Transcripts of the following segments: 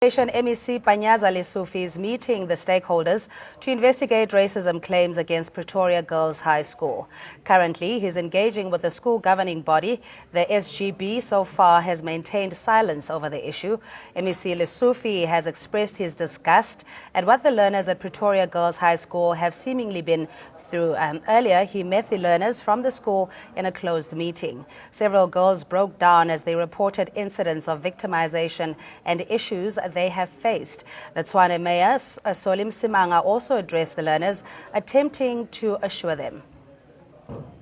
MEC Panyaza Lesufi is meeting the stakeholders to investigate racism claims against Pretoria Girls High School. Currently, he's engaging with the school governing body. The SGB so far has maintained silence over the issue. MEC Lesufi has expressed his disgust at what the learners at Pretoria Girls High School have seemingly been through. Earlier, he met the learners from the school in a closed meeting. Several girls broke down as they reported incidents of victimization and issues they have faced. The Tshwane Mayor, Solim Simanga, also addressed the learners, attempting to assure them.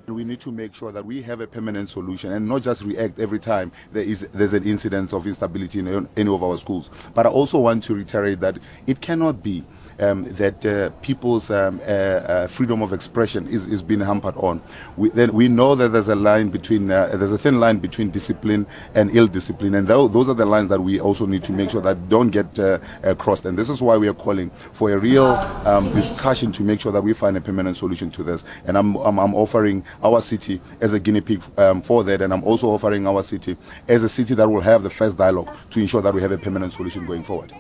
We need to make sure that we have a permanent solution and not just react every time there's an incident of instability in any of our schools. But I also want to reiterate that it cannot be that people's freedom of expression is being hampered on. We know that there's a thin line between discipline and ill discipline, and those are the lines that we also need to make sure that don't get crossed. And this is why we are calling for a real discussion to make sure that we find a permanent solution to this. And I'm offering our city as a guinea pig for that, and I'm also offering our city as a city that will have the first dialogue to ensure that we have a permanent solution going forward.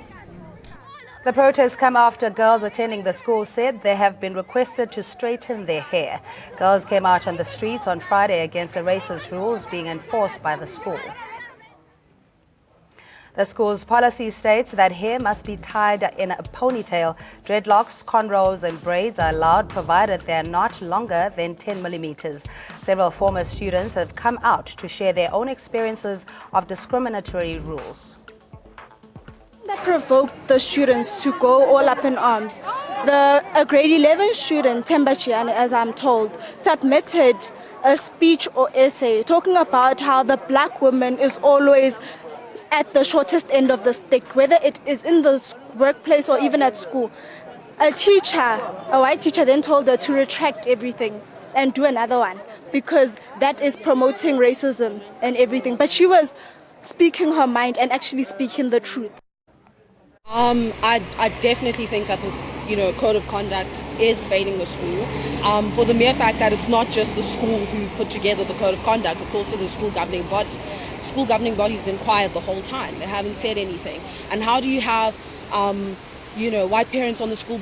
The protests come after girls attending the school said they have been requested to straighten their hair. Girls came out on the streets on Friday against the racist rules being enforced by the school. The school's policy states that hair must be tied in a ponytail. Dreadlocks, cornrows and braids are allowed provided they are not longer than 10 millimeters. Several former students have come out to share their own experiences of discriminatory rules. That provoked the students to go all up in arms. A grade 11 student, Tembachian, as I'm told, submitted a speech or essay talking about how the black woman is always at the shortest end of the stick, whether it is in the workplace or even at school. A white teacher, then told her to retract everything and do another one because that is promoting racism and everything. But she was speaking her mind and actually speaking the truth. I definitely think that this, code of conduct is failing the school. For the mere fact that it's not just the school who put together the code of conduct, it's also the school governing body. The school governing body's been quiet the whole time. They haven't said anything. And how do you have, white parents on the school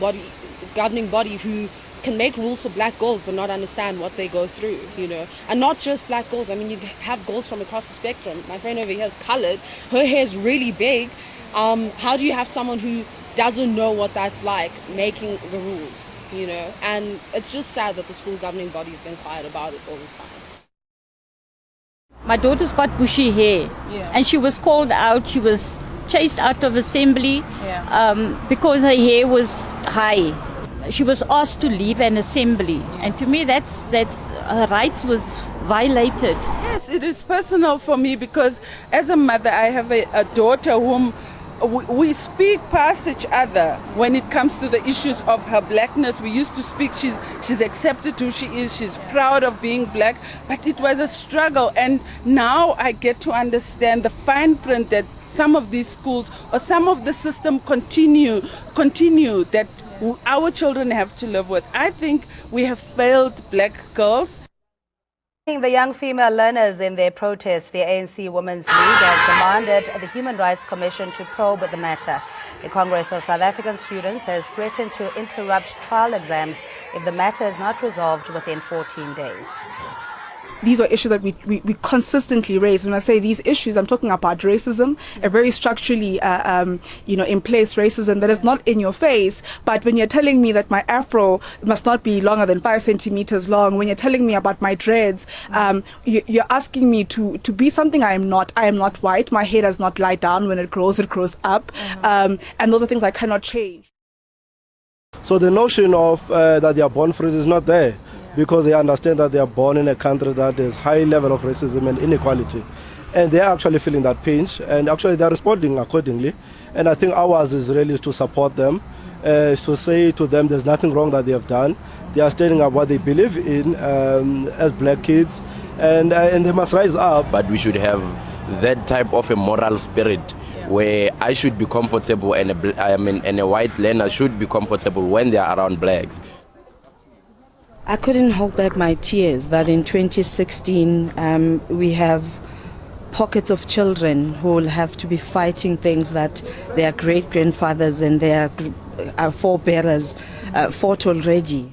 governing body who can make rules for black girls but not understand what they go through, And not just black girls. I mean, you have girls from across the spectrum. My friend over here is colored. Her hair is really big. How do you have someone who doesn't know what that's like making the rules, And it's just sad that the school governing body's been quiet about it all this time. My daughter's got bushy hair, and she was called out. She was chased out of assembly because her hair was high. She was asked to leave an assembly, and to me, that's her rights was violated. Yes, it is personal for me because as a mother, I have a daughter whom we speak past each other when it comes to the issues of her blackness. We used to speak, she's accepted who she is, she's proud of being black, but it was a struggle. And now I get to understand the fine print that some of these schools or some of the system continue that our children have to live with. I think we have failed black girls. The young female learners in their protest, the ANC Women's League has demanded the Human Rights Commission to probe the matter. The Congress of South African Students has threatened to interrupt trial exams if the matter is not resolved within 14 days. These are issues that we consistently raise. When I say these issues, I'm talking about racism, a very structurally, in place racism that is not in your face. But when you're telling me that my afro must not be longer than 5 centimeters long, when you're telling me about my dreads, you're asking me to be something I am not. I am not white. My hair does not lie down. When it grows up. And those are things I cannot change. So the notion of that they are born free is not there. Because they understand that they are born in a country that has high level of racism and inequality. And they are actually feeling that pinch, and actually they are responding accordingly. And I think ours is really to support them, to say to them there's nothing wrong that they have done. They are standing up what they believe in as black kids, and they must rise up. But we should have that type of a moral spirit where I should be comfortable and a white learner should be comfortable when they are around blacks. I couldn't hold back my tears that in 2016 we have pockets of children who will have to be fighting things that their great-grandfathers and their forebearers fought already.